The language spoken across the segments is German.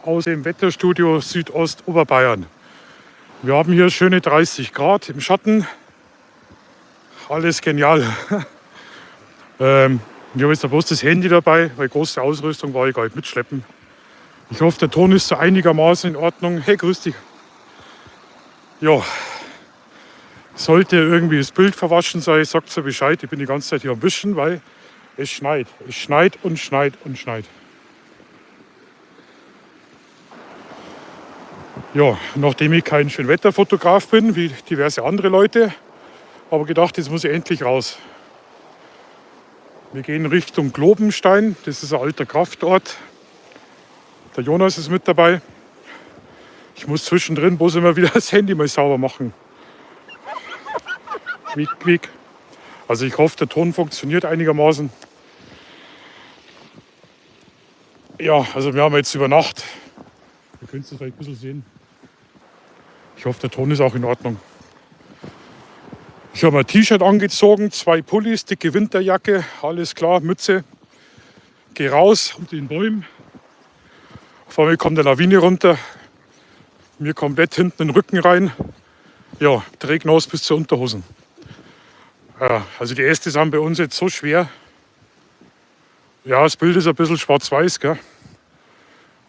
Aus dem Wetterstudio Südostoberbayern. Wir haben hier schöne 30 Grad im Schatten. Alles genial. Ich habe jetzt bloß das Handy dabei, weil große Ausrüstung war ich gar nicht mitschleppen. Ich hoffe, der Ton ist so einigermaßen in Ordnung. Hey, grüß dich. Ja, sollte irgendwie das Bild verwaschen sein, sagt so Bescheid. Ich bin die ganze Zeit hier am Wischen, weil es schneit. Es schneit und schneit und schneit. Ja, nachdem ich kein Schönwetterfotograf bin, wie diverse andere Leute, habe ich gedacht, jetzt muss ich endlich raus. Wir gehen Richtung Globenstein, das ist ein alter Kraftort. Der Jonas ist mit dabei. Ich muss zwischendrin bloß immer wieder das Handy mal sauber machen. Quiek, quiek. Also ich hoffe, der Ton funktioniert einigermaßen. Ja, also wir haben jetzt über Nacht, ihr könnt es vielleicht ein bisschen sehen. Ich hoffe, der Ton ist auch in Ordnung. Ich habe ein T-Shirt angezogen, 2 Pullis, dicke Winterjacke, alles klar, Mütze. Gehe raus unter den Bäumen. Vor mir kommt eine Lawine runter. Mir komplett hinten in den Rücken rein. Ja, Trägnass bis zur Unterhosen. Ja, also die Äste sind bei uns jetzt so schwer. Ja, das Bild ist ein bisschen schwarz-weiß, gell?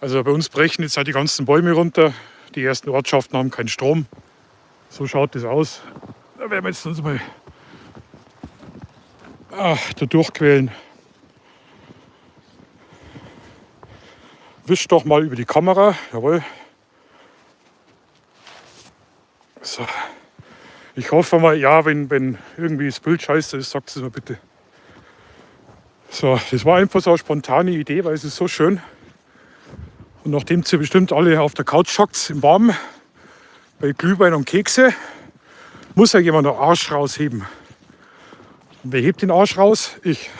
Also bei uns brechen jetzt halt die ganzen Bäume runter. Die ersten Ortschaften haben keinen Strom. So schaut das aus. Da werden wir jetzt uns mal da durchquälen. Wisch doch mal über die Kamera. Jawohl. So. Ich hoffe mal, ja, wenn irgendwie das Bild scheiße ist, sagt es mir bitte. So, das war einfach so eine spontane Idee, weil es ist so schön. Und nachdem ihr bestimmt alle auf der Couch hockt, im Warmen, bei Glühwein und Kekse, muss ja jemand den Arsch rausheben. Und wer hebt den Arsch raus? Ich.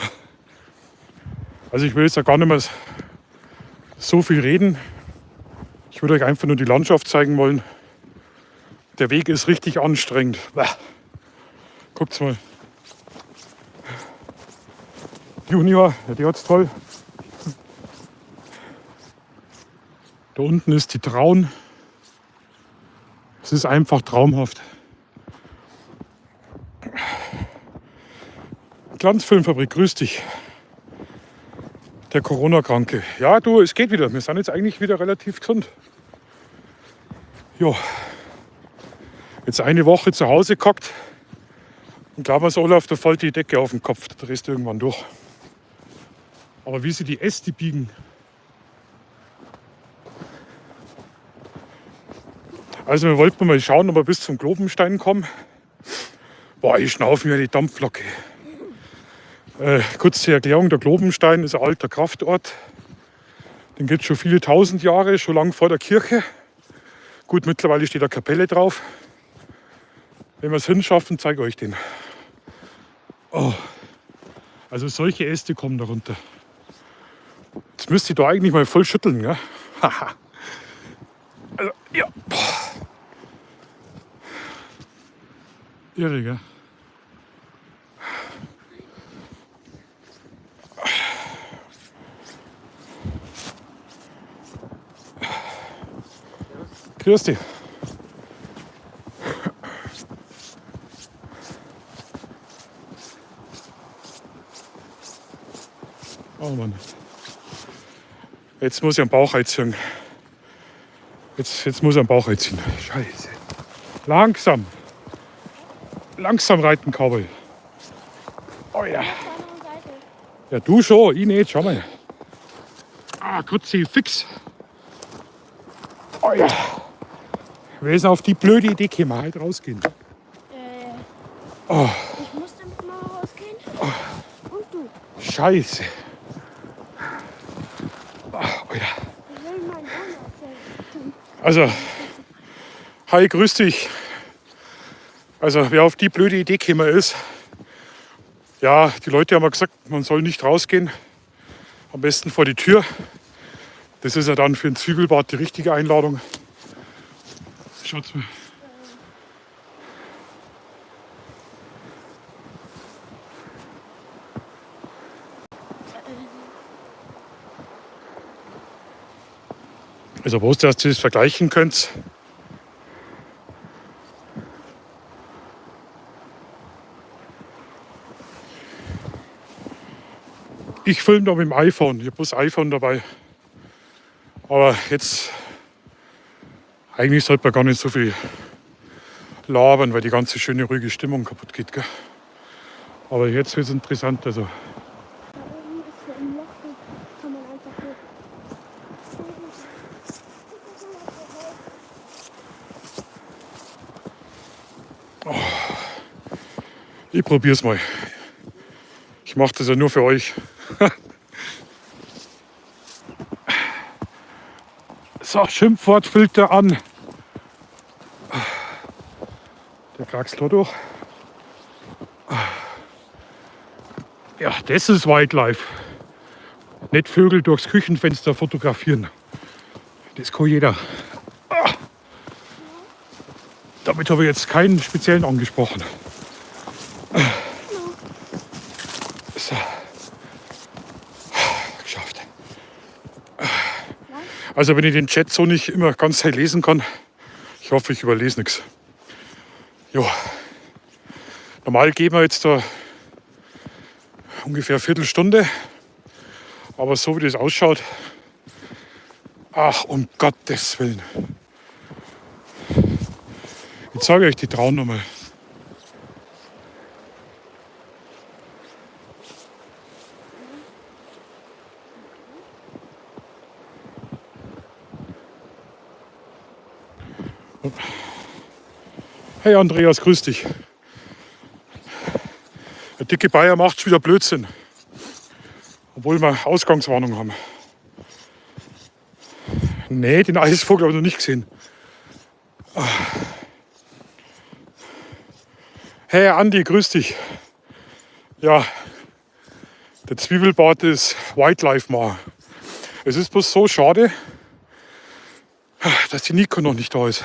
Also ich will jetzt ja gar nicht mehr so viel reden. Ich würde euch einfach nur die Landschaft zeigen wollen. Der Weg ist richtig anstrengend. Guckt's mal. Junior, ja, der hat's toll. Da unten ist die Traun. Es ist einfach traumhaft. Glanzfilmfabrik, grüß dich. Der Corona-Kranke. Ja, du, es geht wieder. Wir sind jetzt eigentlich wieder relativ gesund. Ja. Jetzt eine Woche zu Hause gehockt. Und glauben wir es, Olaf, da fällt die Decke auf den Kopf. Da drehst du irgendwann durch. Aber wie sie die Äste biegen. Also wir wollten mal schauen, ob wir bis zum Globenstein kommen. Boah, ich schnaufe mir die Dampflocke. Kurz zur Erklärung, der Globenstein ist ein alter Kraftort. Den gibt es schon viele tausend Jahre, schon lang vor der Kirche. Gut, mittlerweile steht eine Kapelle drauf. Wenn wir es hinschaffen, zeige ich euch den. Oh. Also solche Äste kommen da runter. Jetzt müsst ihr da eigentlich mal voll schütteln. Ja? Also, ja. Irre, gell? Grüß dich. Oh Mann. Jetzt muss ich am Bauch einziehen. Jetzt muss ich am Bauch einziehen. Scheiße. Langsam. Langsam reiten, Cowboy. Oh ja. Ja, du schon, ich nicht. Schau mal. Kurze fix. Oh ja. Wer ist auf die blöde Idee gekommen? Halt rausgehen. Oh. Ich muss damit mal rausgehen. Oh. Und du? Scheiße. Oh ja. Ich will meinen Arm tun. Also, hi, grüß dich. Also, wer auf die blöde Idee gekommen ist, ja, die Leute haben ja gesagt, man soll nicht rausgehen. Am besten vor die Tür. Das ist ja dann für ein Zwiebelbad die richtige Einladung. Schaut's mal. Also wo ihr das vergleichen könnt. Ich filme da mit dem iPhone. Ich habe bloß iPhone dabei. Aber jetzt, eigentlich sollte man gar nicht so viel labern, weil die ganze schöne, ruhige Stimmung kaputt geht. Gell? Aber jetzt wird es interessant. Also. Da oben ist so ein Loch, da kann man einfach hoch. Ich probiere es mal. Ich mache das ja nur für euch. So, Schimpfwortfilter an. Der Kraxler durch. Ja, das ist Wildlife. Nicht Vögel durchs Küchenfenster fotografieren. Das kann jeder. Damit habe ich jetzt keinen speziellen angesprochen. So. Geschafft. Also wenn ich den Chat so nicht immer ganz hell lesen kann, ich hoffe, ich überlese nichts. Jo. Normal gehen wir jetzt da ungefähr eine Viertelstunde. Aber so wie das ausschaut, ach, um Gottes Willen. Jetzt sage ich euch die Trauen nochmal. Hey Andreas, grüß dich. Der dicke Bayer macht wieder Blödsinn. Obwohl wir Ausgangswarnung haben. Nee, den Eisvogel habe ich noch nicht gesehen. Hey Andi, grüß dich. Ja, der Zwiebelbart ist Wildlife mal. Es ist bloß so schade, dass die Nico noch nicht da ist.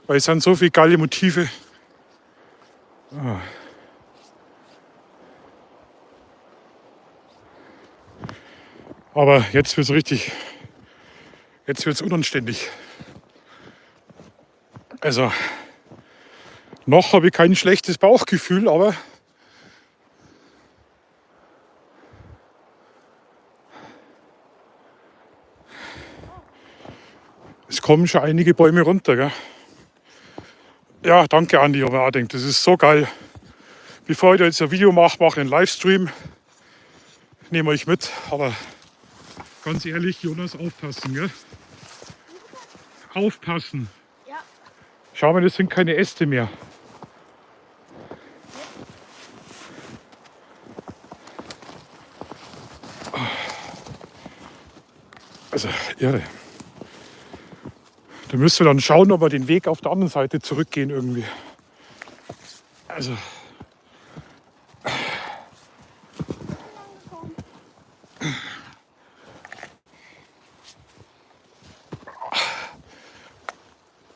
Weil es sind so viele geile Motive. Aber jetzt wird es richtig, jetzt wird es unanständig. Also, noch habe ich kein schlechtes Bauchgefühl, aber es kommen schon einige Bäume runter. Gell? Ja, danke Andi, aber auch denkt, das ist so geil. Bevor ich da jetzt ein Video mache einen Livestream, nehme euch mit, aber ganz ehrlich, Jonas, aufpassen, gell? Aufpassen. Ja. Schau mal, das sind keine Äste mehr. Also, irre. Da müssen wir dann schauen, ob wir den Weg auf der anderen Seite zurückgehen irgendwie. Also.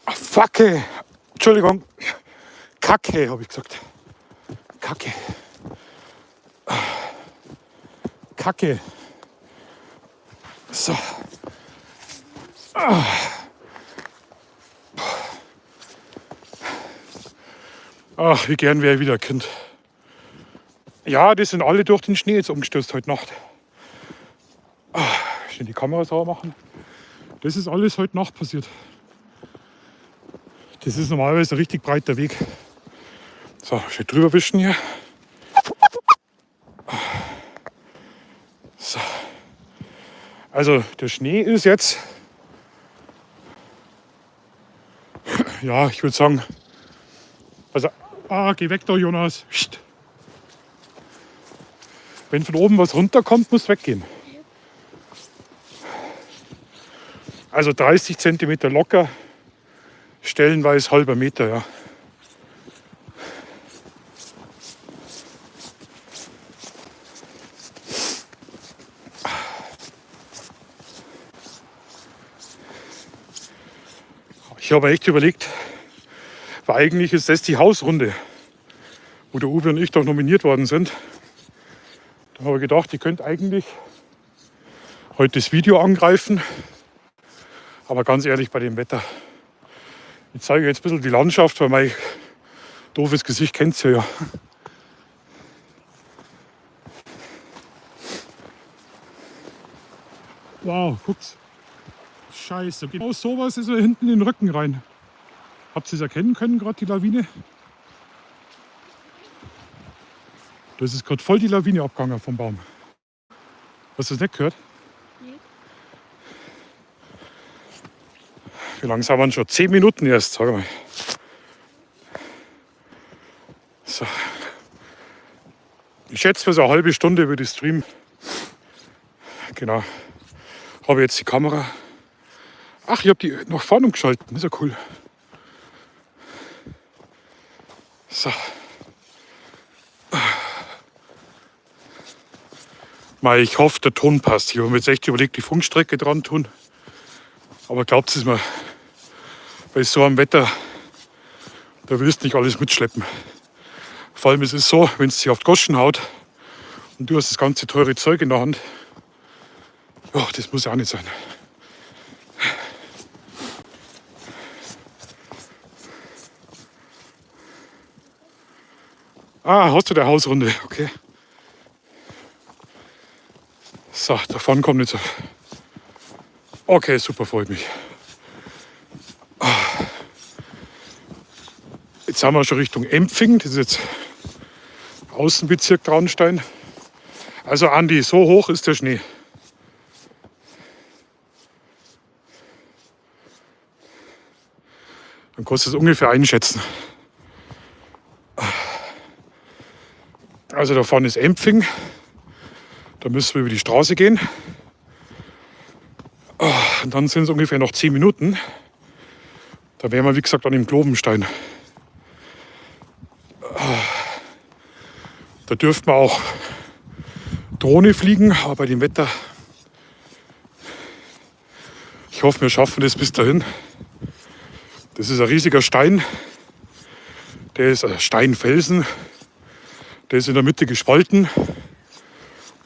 Facke! Entschuldigung. Kacke, habe ich gesagt. Kacke. Kacke. So. Ach, wie gern wäre ich wieder Kind. Ja, die sind alle durch den Schnee jetzt umgestürzt heute Nacht. Schnell die Kamera sauber machen. Das ist alles heute Nacht passiert. Das ist normalerweise ein richtig breiter Weg. So, schön drüber wischen hier. So. Also der Schnee ist jetzt, ja, ich würde sagen, also, geh weg da, Jonas. Psst. Wenn von oben was runterkommt, muss weggehen. Also 30 cm locker, stellenweise halber Meter, ja. Ich habe echt überlegt, weil eigentlich ist das die Hausrunde, wo der Uwe und ich doch nominiert worden sind. Da habe ich gedacht, ich könnte eigentlich heute das Video angreifen Aber ganz ehrlich, bei dem Wetter. Ich zeige jetzt ein bisschen die Landschaft, weil mein doofes Gesicht kennt ihr ja. Wow, guckt's. Scheiße, genau sowas ist mir hinten in den Rücken rein. Habt ihr es erkennen können, gerade die Lawine? Das ist gerade voll die Lawine abgegangen vom Baum. Hast du das nicht gehört? Nee. Wie lange sind wir schon? 10 Minuten erst, sag mal. So. Ich schätze, für so eine halbe Stunde würde ich streamen. Genau. Habe jetzt die Kamera. Ach, ich habe die nach vorne umgeschalten. Ist ja cool. So. Mei, ich hoffe, der Ton passt. Ich habe mir jetzt echt überlegt, die Funkstrecke dran tun. Aber glaubt es mir, bei so einem Wetter, da willst du nicht alles mitschleppen. Vor allem ist es so, wenn es dich auf die Goschen haut und du hast das ganze teure Zeug in der Hand. Ja, das muss ja auch nicht sein. Ah, hast du der Hausrunde? Okay. So, davon kommt nicht so. Okay, super, freut mich. Jetzt sind wir schon Richtung Empfing. Das ist jetzt Außenbezirk Traunstein. Also Andi, so hoch ist der Schnee. Dann kostet es ungefähr einschätzen. Also da vorne ist Empfing. Da müssen wir über die Straße gehen. Und dann sind es ungefähr noch 10 Minuten. Da wären wir, wie gesagt, an dem Globenstein. Da dürften wir auch Drohne fliegen, aber bei dem Wetter. Ich hoffe, wir schaffen das bis dahin. Das ist ein riesiger Stein. Der ist ein Steinfelsen. Der ist in der Mitte gespalten.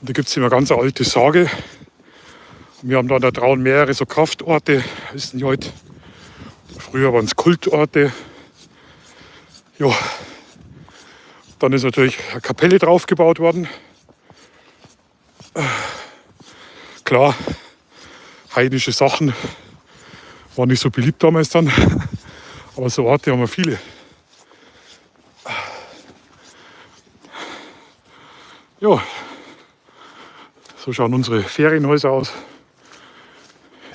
Und da gibt es immer ganz eine alte Sage. Und wir haben da an der Traun mehrere so Kraftorte. Das ist nicht heute. Früher waren es Kultorte. Ja. Dann ist natürlich eine Kapelle draufgebaut worden. Klar, heidnische Sachen waren nicht so beliebt damals dann. Aber so Orte haben wir viele. Ja, so schauen unsere Ferienhäuser aus.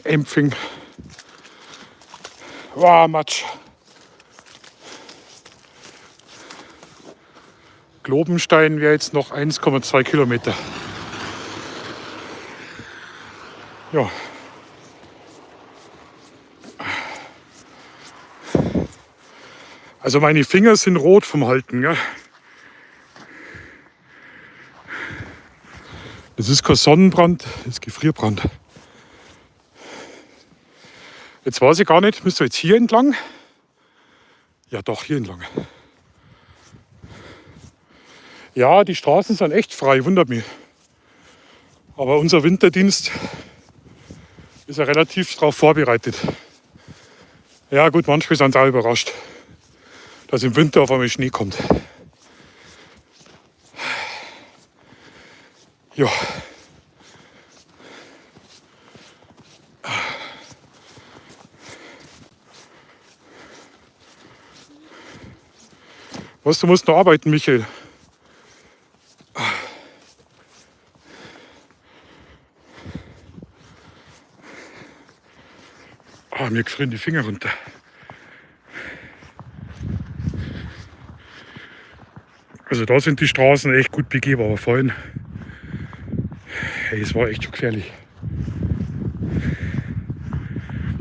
Empfing. Wow, Matsch. Globenstein wäre jetzt noch 1,2 Kilometer. Ja. Also meine Finger sind rot vom Halten. Ja. Das ist kein Sonnenbrand, das ist Gefrierbrand. Jetzt weiß ich gar nicht, müssen wir jetzt hier entlang? Ja doch, hier entlang. Ja, die Straßen sind echt frei, wundert mich. Aber unser Winterdienst ist ja relativ darauf vorbereitet. Ja gut, manchmal sind sie auch überrascht, dass im Winter auf einmal Schnee kommt. Ja. Was, du musst noch arbeiten, Michael? Ah, mir frieren die Finger runter. Also da sind die Straßen echt gut begehbar, aber vorhin, hey, es war echt schon gefährlich.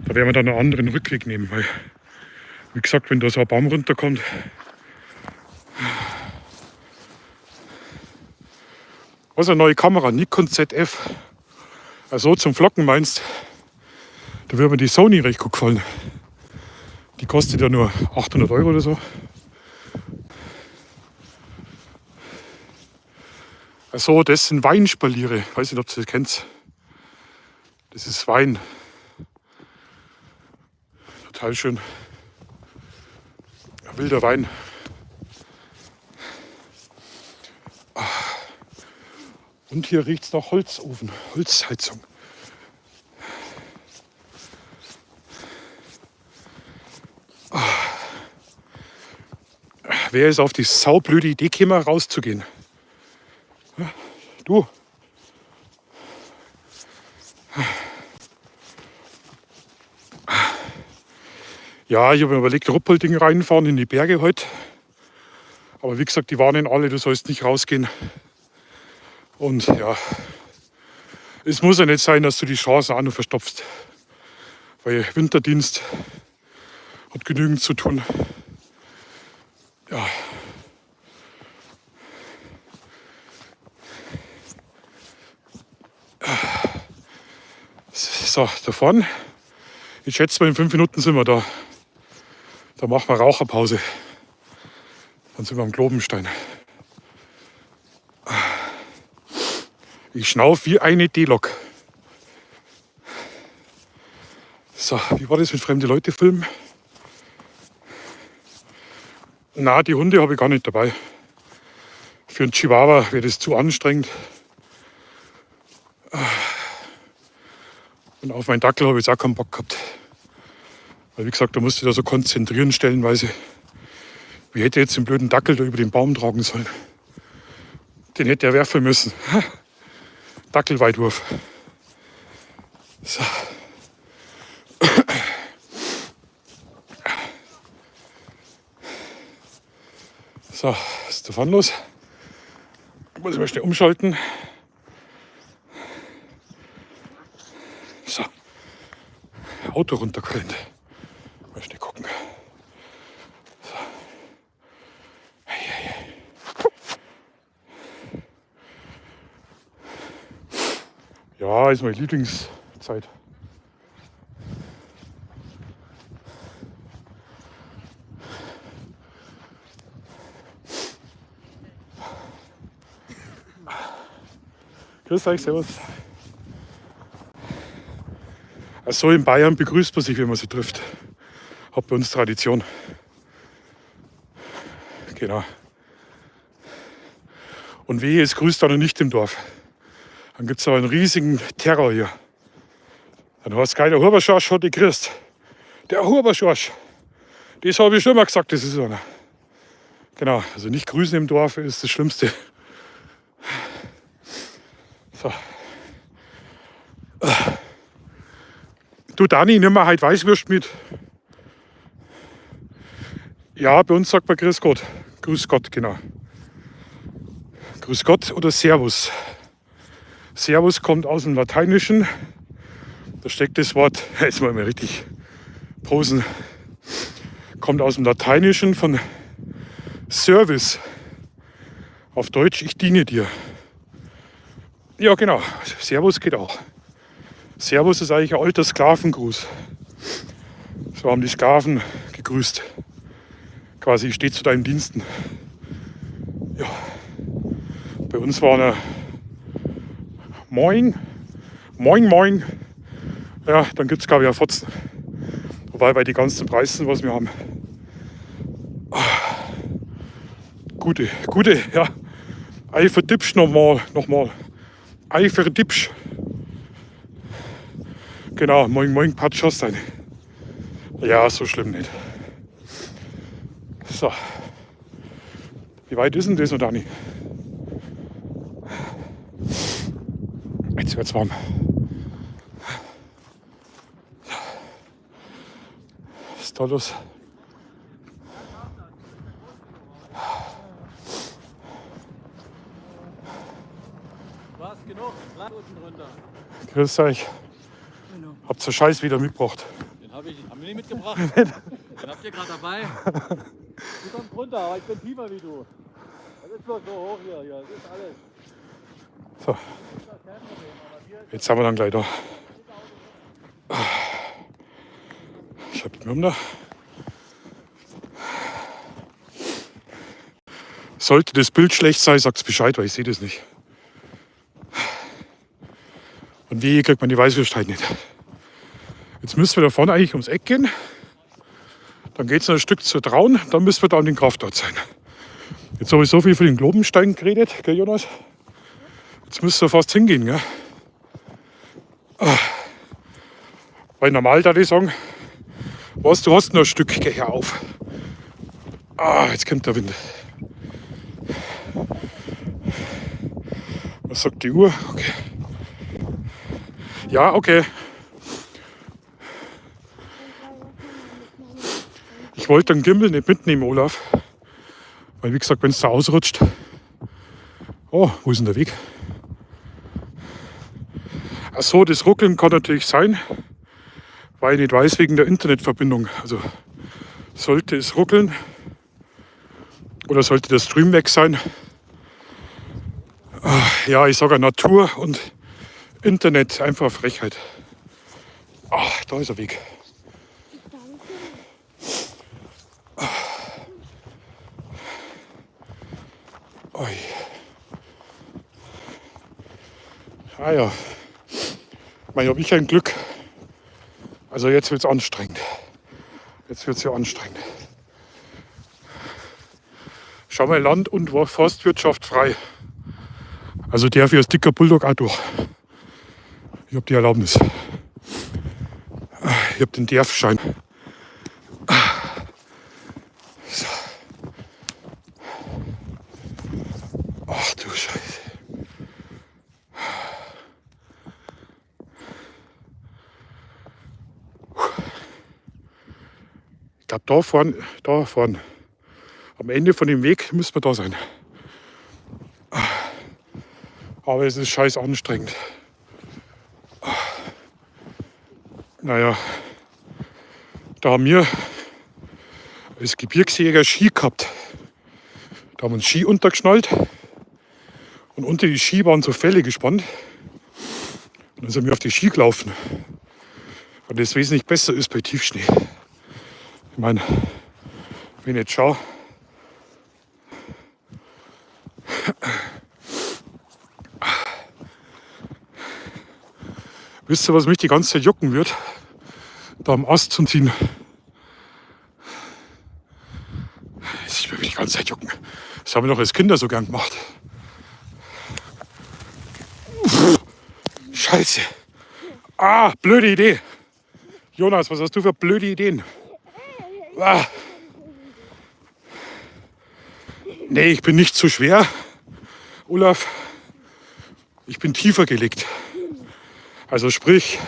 Da werden wir dann einen anderen Rückweg nehmen, weil, wie gesagt, wenn da so ein Baum runterkommt, was eine neue Kamera, Nikon ZF. Also zum Vloggen meinst, da würde mir die Sony recht gut gefallen. Die kostet ja nur 800 € oder so. Also das sind Weinspaliere. Weiß nicht, ob ihr das kennt. Das ist Wein. total schön. Wilder Wein. Und hier riecht es nach Holzofen, Holzheizung. Wer ist auf die saublöde Idee gekommen, rauszugehen? Ja, du? Ja, ich habe mir überlegt, Ruppolding reinfahren in die Berge heute. Aber wie gesagt, die warnen alle, du sollst nicht rausgehen. Und ja, es muss ja nicht sein, dass du die Chance auch noch verstopfst. Weil Winterdienst hat genügend zu tun. Ja. So, da vorne. Ich schätze mal, in 5 Minuten sind wir da. Da machen wir Raucherpause. Dann sind wir am Globenstein. Ich schnauf wie eine D-Lok. So, wie war das mit fremde Leute filmen? Na, die Hunde habe ich gar nicht dabei. Für einen Chihuahua wäre das zu anstrengend. Und auf meinen Dackel habe ich jetzt auch keinen Bock gehabt. Weil wie gesagt, da musste ich da so konzentrieren stellenweise. Wie hätte ich jetzt den blöden Dackel da über den Baum tragen sollen? Den hätte er werfen müssen. Dackelweitwurf. So. So, was ist davon los? Ich muss mal schnell umschalten. So. Auto runtergerannt. Mal schnell gucken. So. Hey, hey, hey. Ja, ist meine Lieblingszeit. Grüß euch, servus. Also in Bayern begrüßt man sich, wenn man sich trifft. Hat bei uns Tradition. Genau. Und wehe, es grüßt einer nicht im Dorf. Dann gibt es aber einen riesigen Terror hier. Dann heißt es gleich, der Huberschorsch hat dich grüßt. Der Huberschorsch. Das habe ich schon mal gesagt, das ist einer. Genau, also nicht grüßen im Dorf ist das Schlimmste. So. Du Dani, nimm mal heute Weißwürst mit. Ja, bei uns sagt man Grüß Gott. Grüß Gott, genau. Grüß Gott oder Servus. Servus kommt aus dem Lateinischen. Da steckt das Wort, jetzt mal richtig posen, kommt aus dem Lateinischen von Service. Auf Deutsch, ich diene dir. Ja, genau. Servus geht auch. Servus ist eigentlich ein alter Sklavengruß. So haben die Sklaven gegrüßt. Quasi, ich stehe zu deinen Diensten. Ja. Bei uns war eine Moin, Moin, Moin. Ja, dann gibt es, glaube ich, ein Fotzen. Wobei bei den ganzen Preisen, was wir haben. Gute, ja. Ei verdippsch nochmal. Ei verdippsch. Genau, Moin, Moin, Patsch hast sein. Ja, so schlimm nicht. So. Wie weit ist denn das noch, Dani? Jetzt wird's warm. Was ist da los? Was genug? Bleib unten drunter. Grüß euch. Habt ihr Scheiß wieder mitgebracht? Den haben wir nicht mitgebracht. Den habt ihr gerade dabei. Du kommst runter, aber ich bin tiefer wie du. Das ist bloß so hoch hier. Das ist alles. So. Jetzt sind wir dann gleich da. Ich hab den da. Sollte das Bild schlecht sein, sagt's Bescheid, weil ich sehe das nicht. Und wie kriegt man die Weißwürst halt nicht. Jetzt müssen wir da vorne eigentlich ums Eck gehen. Dann geht es noch ein Stück zur Traun, dann müssen wir da an den Kraftort sein. Jetzt habe ich so viel für den Globenstein geredet, gell Jonas? Jetzt müsst ihr fast hingehen, gell? Weil normal da die sagen, was, du hast noch ein Stück, geh her auf. Jetzt kommt der Wind. Was sagt die Uhr? Okay. Ja, okay. Ich wollte den Gimbal nicht mitnehmen, Olaf. Weil, wie gesagt, wenn es da ausrutscht. Oh, wo ist denn der Weg? Ach so, das Ruckeln kann natürlich sein, weil ich nicht weiß, wegen der Internetverbindung. Also sollte es ruckeln oder sollte der Stream weg sein. Ja, ich sage Natur und Internet, einfach Frechheit. Da ist der Weg. Oi. Ja. Mein, habe ich ein Glück. Also jetzt wird es anstrengend. Jetzt wird es ja anstrengend. Schau mal, Land- und Forstwirtschaft frei. Also der für das dicker Bulldog auch durch. Ich habe die Erlaubnis. Ich habe den DERF-Schein. So. Ach du Scheiße. Ich glaube, da vorne. Am Ende von dem Weg müssen wir da sein. Aber es ist scheiß anstrengend. Naja, da haben wir als Gebirgsjäger Ski gehabt. Da haben wir uns Ski untergeschnallt und unter die Ski waren so Felle gespannt. Und dann sind wir auf die Ski gelaufen. Und das wesentlich besser ist bei Tiefschnee. Ich meine, wenn ich jetzt schaue, wisst ihr, was mich die ganze Zeit jucken wird? Da am Ast zum Ziehen. Das wird mich die ganze Zeit jucken. Das haben wir noch als Kinder so gern gemacht. Scheiße. Blöde Idee. Jonas, was hast du für blöde Ideen? Nee, ich bin nicht zu schwer. Olaf, ich bin tiefer gelegt. Also sprich,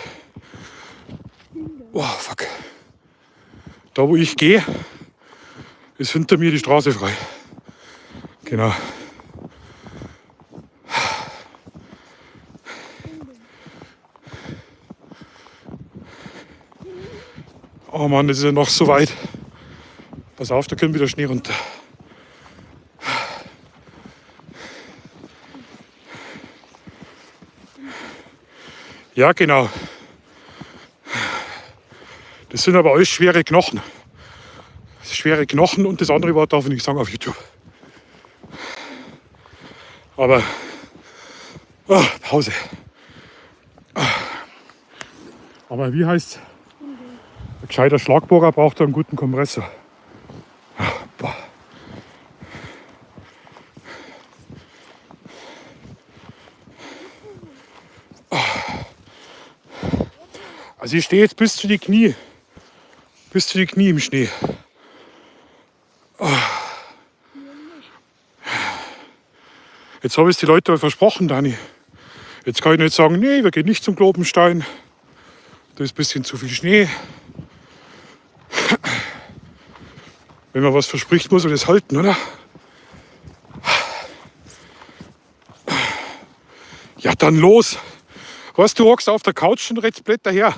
fuck. Da wo ich gehe, ist hinter mir die Straße frei. Genau. Oh Mann, das ist ja noch so weit. Pass auf, da kommt wieder Schnee runter. Ja, genau. Das sind aber alles schwere Knochen. Schwere Knochen und das andere Wort darf ich nicht sagen auf YouTube. Aber Pause. Aber wie heißt ein gescheiter Schlagbohrer braucht einen guten Kompressor. Also ich stehe jetzt bis zu die Knie im Schnee. Jetzt habe ich es die Leute versprochen, Dani. Jetzt kann ich nicht sagen, nee, wir gehen nicht zum Globenstein. Da ist ein bisschen zu viel Schnee. Wenn man was verspricht, muss man das halten, oder? Ja, dann los. Was, du hockst auf der Couch und redst Blätter her.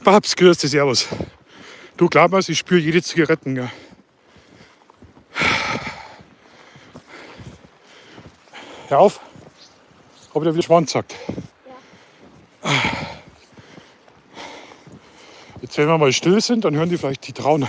Babs, grüß dich, servus. Du glaub mir, ich spüre jede Zigaretten. Ja. Hör auf. Hab ich dir wieder Schwanz gesagt. Ja. Jetzt, wenn wir mal still sind, dann hören die vielleicht die Traune.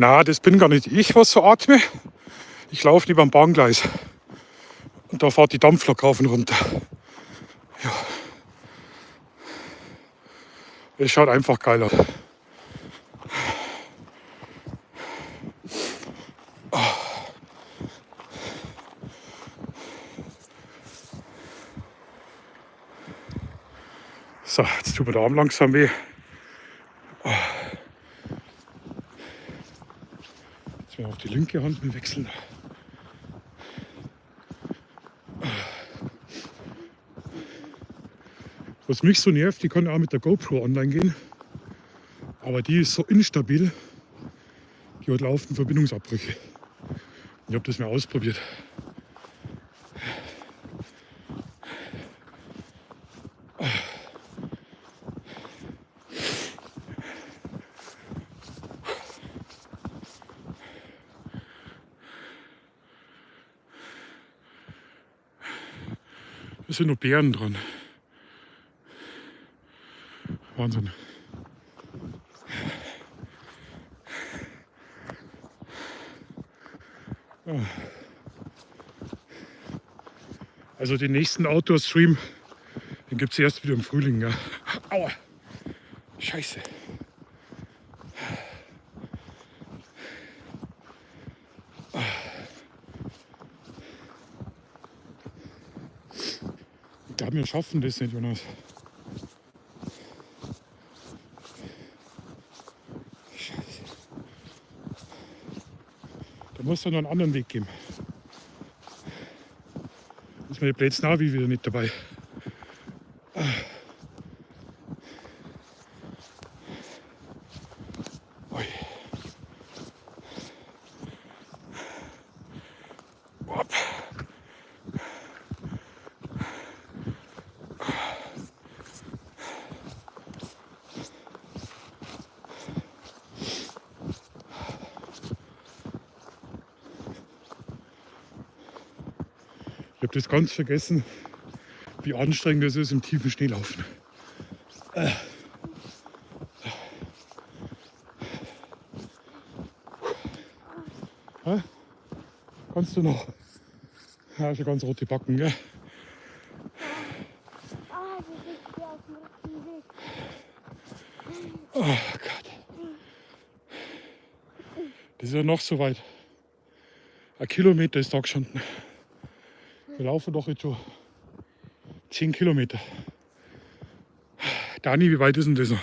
Na, das bin gar nicht ich, was so atme. Ich laufe neben am Bahngleis. Und da fährt die Dampflok rauf und runter. Ja. Es schaut einfach geil aus. So, jetzt tut mir der Arm langsam weh. Jetzt werden wir auf die linke Hand mit wechseln. Was mich so nervt, die kann auch mit der GoPro online gehen. Aber die ist so instabil, die hat laufend Verbindungsabbrüche. Ich habe das mal ausprobiert. Da sind noch Beeren dran. Wahnsinn. Also den nächsten Outdoor-Stream, den gibt es erst wieder im Frühling. Ja. Aua, Scheiße. Ich glaube, wir schaffen das nicht, Jonas. Scheiße. Da muss es noch einen anderen Weg geben. Da ist meine Blöds Navi wieder nicht dabei. Ui. Hopp. Ich habe das ganz vergessen, wie anstrengend es ist im tiefen Schneelaufen. Kannst du noch? Ja, schon ganz rote Backen, gell? Ah, das ist hier auf dem richtigen Weg. Oh Gott. Das ist ja noch so weit. 1 Kilometer ist da gestanden. Wir laufen doch jetzt schon 10 Kilometer. Dani, wie weit ist denn das noch?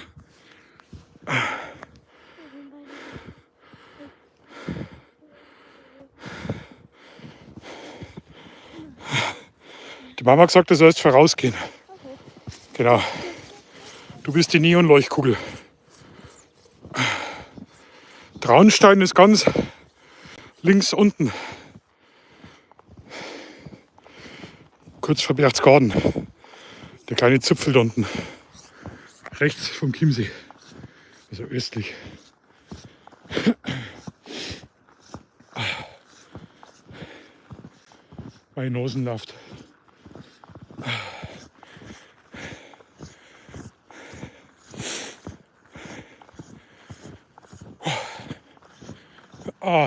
Die Mama hat gesagt, du sollst vorausgehen. Genau. Du bist die Neonleuchtkugel. Traunstein ist ganz links unten. Kurz vor Berchtesgaden. Der kleine Zipfel da unten. Rechts vom Chiemsee. Also östlich. Meine Nase läuft.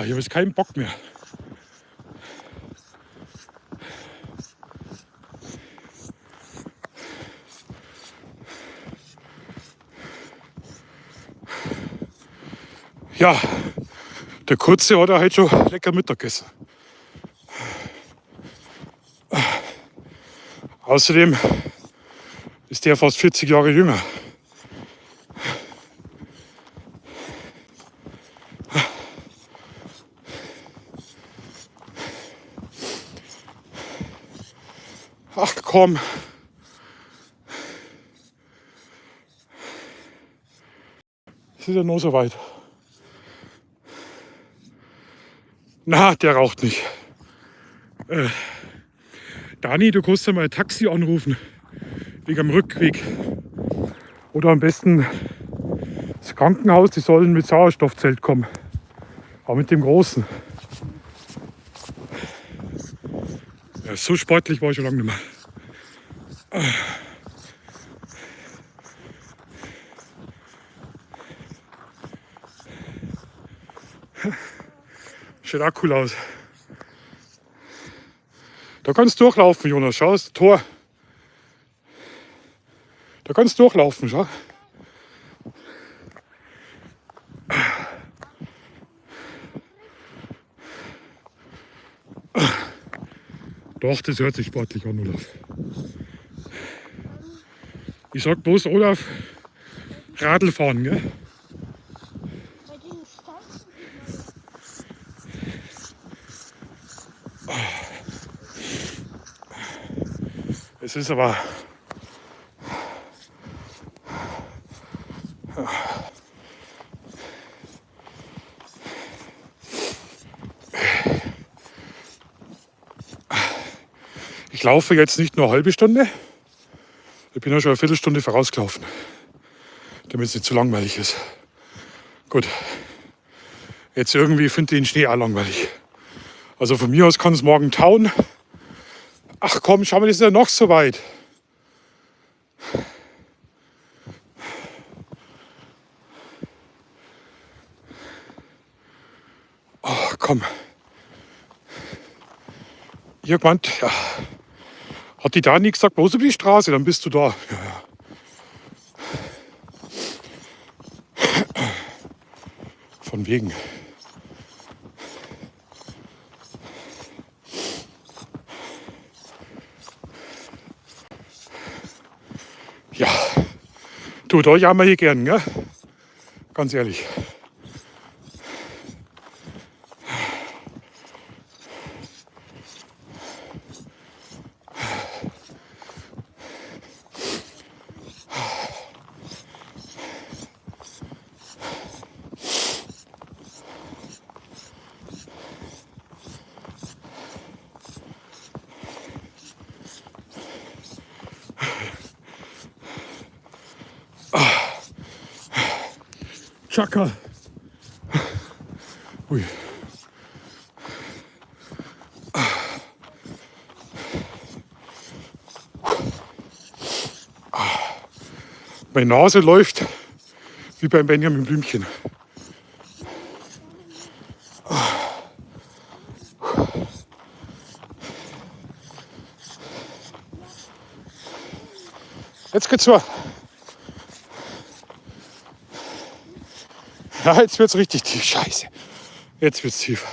Ich habe jetzt keinen Bock mehr. Ja, der Kurze hat heute schon lecker Mittag gegessen. Außerdem ist der fast 40 Jahre jünger. Ach komm. Es ist ja nur so weit. Na, der raucht nicht. Dani, du kannst ja mal ein Taxi anrufen. Wegen am Rückweg. Oder am besten das Krankenhaus, die sollen mit Sauerstoffzelt kommen. Aber mit dem Großen. Ja, so sportlich war ich schon lange nicht mehr. Schaut auch cool aus. Da kannst du durchlaufen, Jonas. Schau, das Tor. Da kannst du durchlaufen, schau. Doch, das hört sich sportlich an, Olaf. Ich sag bloß, Olaf, Radl fahren, gell? Bei den Steinen. Es ist aber... Ich laufe jetzt nicht nur eine halbe Stunde, ich bin ja schon eine Viertelstunde vorausgelaufen, damit es nicht zu langweilig ist. Gut, jetzt irgendwie finde ich den Schnee auch langweilig. Also von mir aus kann es morgen tauen. Ach komm, schau mal, das ist ja noch so weit. Oh, komm. Irgendwann, ja. Hat die Dani gesagt, bloß über die Straße, dann bist du da. Ja, ja. Von wegen. Ja, du, da jammer ich gern, gell? Ganz ehrlich. Chaka. Ui. Meine Nase läuft wie beim Benjamin Blümchen. Jetzt geht's so. Ja, jetzt wird's richtig tief. Scheiße. Jetzt wird's tief.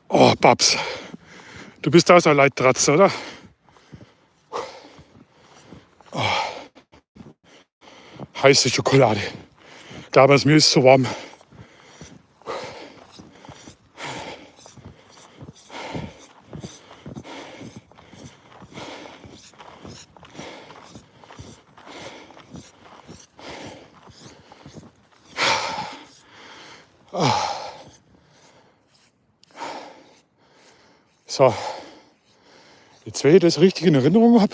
Oh, Babs. Du bist auch so ein Leittratz, oder? Oh. Heiße Schokolade. Ich glaube, mir ist so warm. So, jetzt, wenn ich das richtig in Erinnerung habe,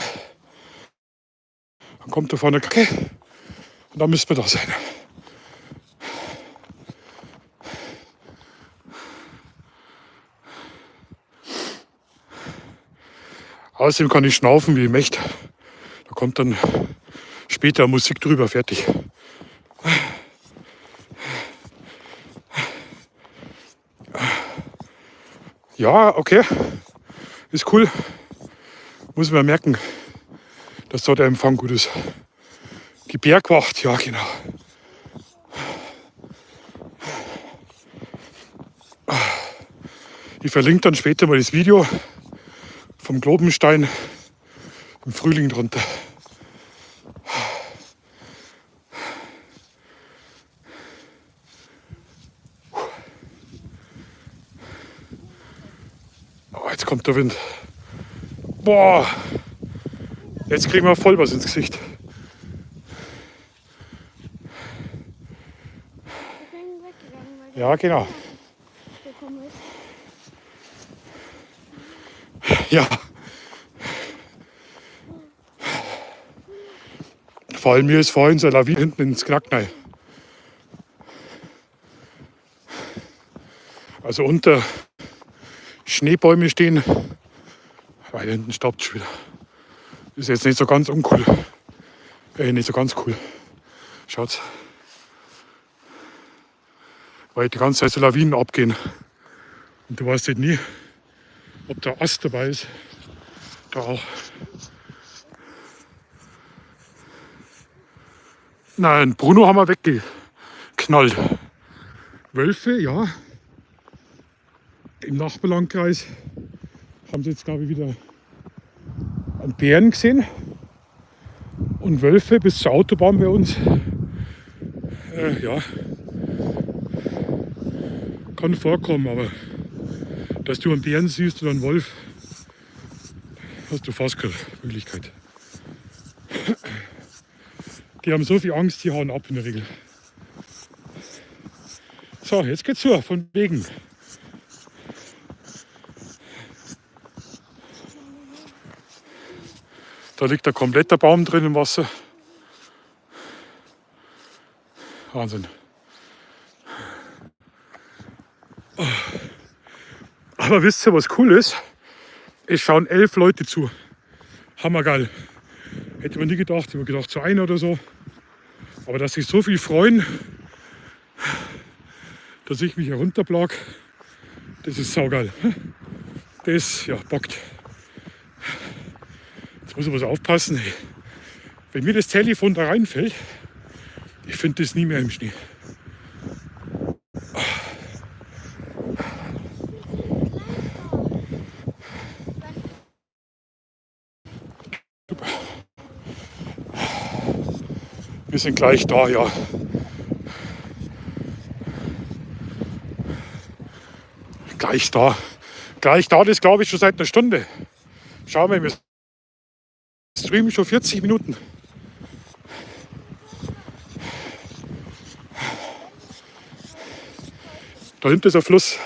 dann kommt da vorne Kacke und dann müssten wir da sein. Außerdem kann ich schnaufen, wie ich möchte. Da kommt dann später Musik drüber, fertig. Ja, okay, ist cool. Muss man merken, dass da der Empfang gut ist. Die Bergwacht, ja genau. Ich verlinke dann später mal das Video vom Globenstein im Frühling drunter. Oh, jetzt kommt der Wind. Boah, jetzt kriegen wir voll was ins Gesicht. Ich bin weggegangen, weil Ja, genau. der gekommen ist. Ja. Vor allem mir ist vorhin so eine Lawine hinten ins Knack rein. Also unter Schneebäume stehen, Weil hinten stoppt schon wieder. Ist jetzt nicht so ganz uncool. Nicht so ganz cool. Schaut's. Weil die ganze Zeit so Lawinen abgehen. Und du weißt halt nie, ob der Ast dabei ist. Da auch. Nein, Bruno haben wir weggeknallt. Wölfe, ja. Im Nachbarlandkreis haben sie jetzt, glaube ich, wieder einen Bären gesehen. Und Wölfe bis zur Autobahn bei uns. Ja. Kann vorkommen, aber dass du einen Bären siehst oder einen Wolf, hast du fast keine Möglichkeit. Die haben so viel Angst, die hauen ab in der Regel. So, jetzt geht's zu, von wegen. Da liegt ein kompletter Baum drin im Wasser. Wahnsinn. Aber wisst ihr, was cool ist? Es schauen 11 Leute zu. Hammergeil. Hätte man nie gedacht. Ich habe gedacht, so einer oder so. Aber dass sich so viel freuen, dass ich mich herunterplag, das ist saugeil. Das, ja, bockt. Jetzt muss ich was aufpassen. Wenn mir das Telefon da reinfällt, ich finde das nie mehr im Schnee. Wir sind gleich da, ja. Gleich da. Gleich da, das glaube ich schon seit einer Stunde. Schauen wir streamen schon 40 Minuten. Da hinten ist ein Fluss.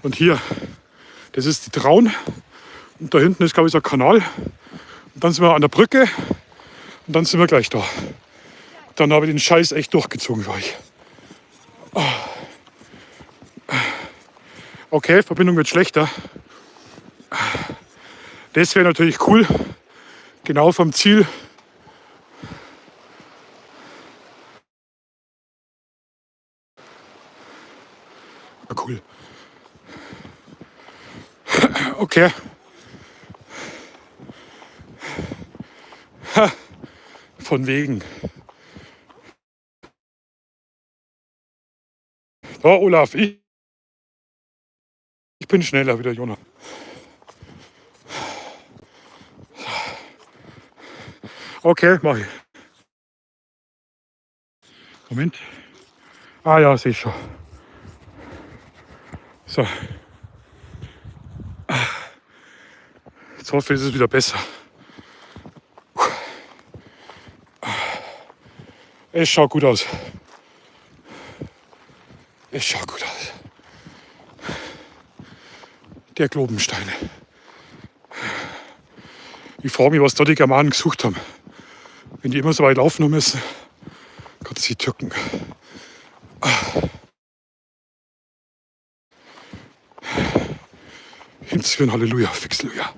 Und hier, das ist die Traun. Und da hinten ist, glaube ich, so ein Kanal. Und dann sind wir an der Brücke. Und dann sind wir gleich da. Dann habe ich den Scheiß echt durchgezogen für euch. Okay, Verbindung wird schlechter. Das wäre natürlich cool. Genau vom Ziel. Cool. Okay. Von wegen. So, Olaf, ich bin schneller wie der Jonah. Okay, mach ich. Moment. Ah ja, sehe ich schon. So. Jetzt hoffe ich, ist es wieder besser. Es schaut gut aus. Es schaut gut aus. Der Globenstein. Ich frage mich, was da die Germanen gesucht haben. Wenn die immer so weit laufen müssen. Gott, die Türken. Hinzführen, Halleluja, Fixluja.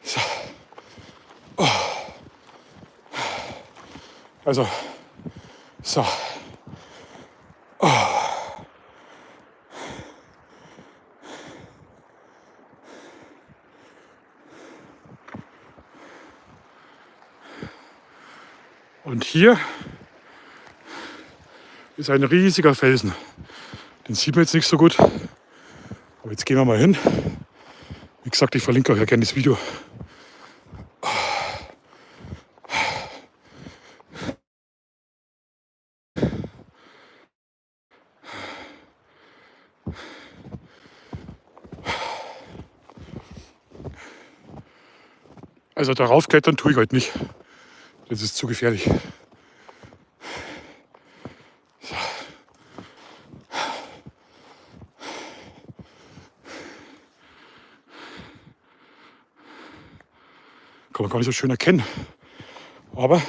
So. Also, so. Und hier ist ein riesiger Felsen. Den sieht man jetzt nicht so gut. Aber jetzt gehen wir mal hin. Wie gesagt, ich verlinke euch ja gerne das Video. Also darauf klettern tue ich heute nicht. Das ist zu gefährlich. So. Kann man gar nicht so schön erkennen. Aber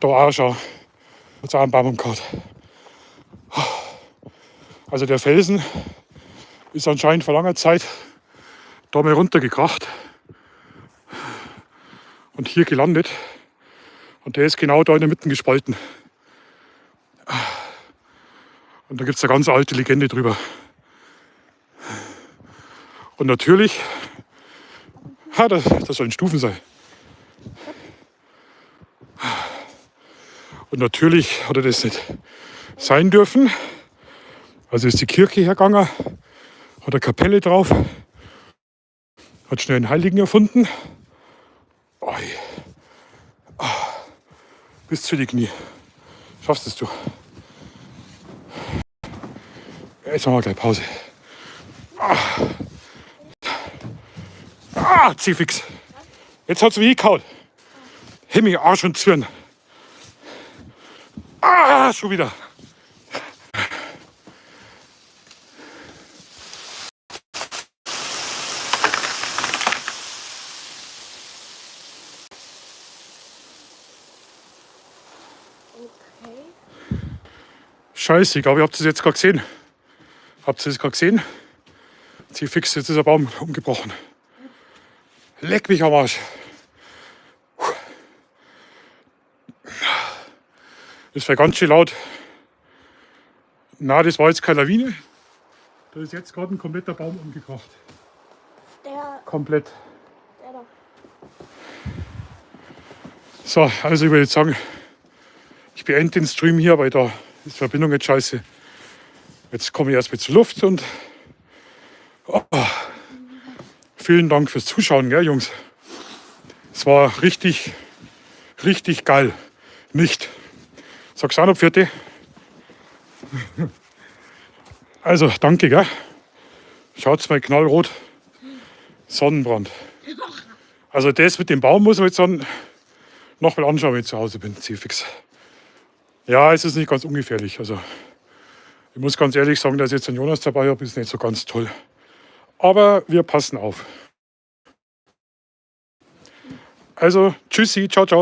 Da auch schon. Hat's auch einen Baum umgehauen. Also der Felsen ist anscheinend vor langer Zeit da mal runtergekracht und hier gelandet. Und der ist genau da in der Mitte gespalten. Und da gibt es eine ganz alte Legende drüber. Und natürlich, das sollen Stufen sein. Und natürlich hat er das nicht sein dürfen. Also ist die Kirche hergegangen, hat eine Kapelle drauf, hat schnell einen Heiligen erfunden. Oi. Bis zu die Knie. Schaffst es du. Jetzt machen wir gleich Pause. Zieh fix. Jetzt hat es wie gehauen. Hemmi, Arsch und Zwirn. Schon wieder. Okay. Scheiße, aber ihr habt es jetzt gerade gesehen. Habt ihr das gerade gesehen? Zieh fix, jetzt ist der Baum umgebrochen. Leck mich am Arsch. Das war ganz schön laut. Na, das war jetzt keine Lawine. Da ist jetzt gerade ein kompletter Baum umgekracht. Der Komplett. da. So, also ich würde jetzt sagen, ich beende den Stream hier, weil da ist die Verbindung jetzt scheiße. Jetzt komme ich erst mit zur Luft und vielen Dank fürs Zuschauen, gell, Jungs. Es war richtig, richtig geil. Nicht? Sag's auch noch, Vierte. Also, danke, gell. Schaut's mal knallrot. Sonnenbrand. Also das mit dem Baum muss man jetzt dann noch mal anschauen, wenn ich zu Hause bin. Zielfix. Ja, es ist nicht ganz ungefährlich. Also ich muss ganz ehrlich sagen, dass ich jetzt einen Jonas dabei habe, ist nicht so ganz toll. Aber wir passen auf. Also, tschüssi, ciao, ciao.